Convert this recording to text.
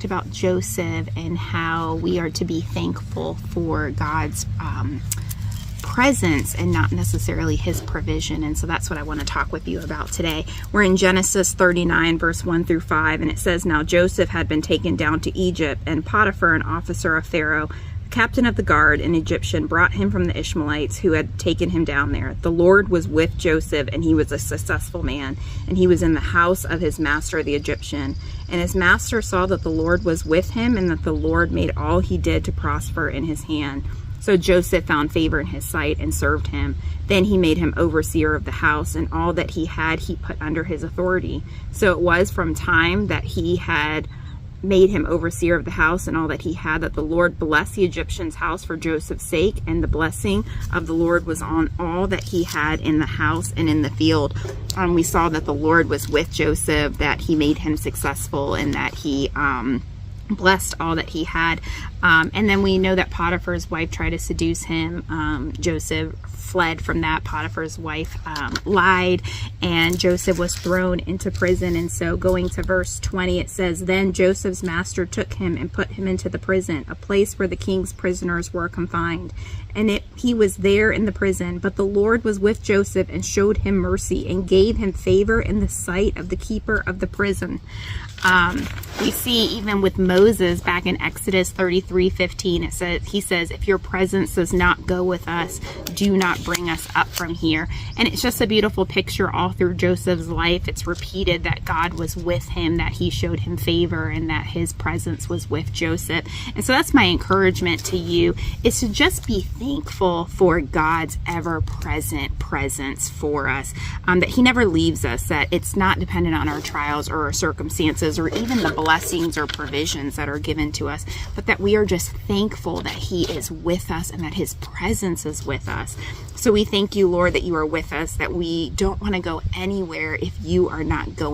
About Joseph and how we are to be thankful for God's presence and not necessarily his provision. And so that's what I want to talk with you about today. We're in Genesis 39 verse 1 through 5, and it says, "Now Joseph had been taken down to Egypt, and Potiphar, an officer of Pharaoh, captain of the guard, an Egyptian, brought him from the Ishmaelites who had taken him down there. The Lord was with Joseph, and he was a successful man, and he was in the house of his master the Egyptian. And his master saw that the Lord was with him, and that the Lord made all he did to prosper in his hand. So Joseph found favor in his sight and served him. Then he made him overseer of the house, and all that he had he put under his authority. So it was from time that he had made him overseer of the house and all that he had, that the Lord blessed the Egyptian's house for Joseph's sake, and the blessing of the Lord was on all that he had in the house and in the field." We saw that the Lord was with Joseph, that he made him successful, and that he blessed all that he had. And then we know that Potiphar's wife tried to seduce him. Joseph fled from that. Potiphar's wife lied, and Joseph was thrown into prison. And so going to verse 20, it says, "Then Joseph's master took him and put him into the prison, a place where the king's prisoners were confined. And he was there in the prison, but the Lord was with Joseph and showed him mercy and gave him favor in the sight of the keeper of the prison." We see even with Moses back in Exodus 33:15, he says, "If your presence does not go with us, do not bring us up from here." And it's just a beautiful picture all through Joseph's life. It's repeated that God was with him, that he showed him favor, and that his presence was with Joseph. And so that's my encouragement to you, is to just be thankful for God's ever-present presence for us, that he never leaves us, that it's not dependent on our trials or our circumstances or even the blessings or provisions that are given to us, but that we are just thankful that he is with us and that his presence is with us. So we thank you, Lord, that you are with us, that we don't want to go anywhere if you are not going.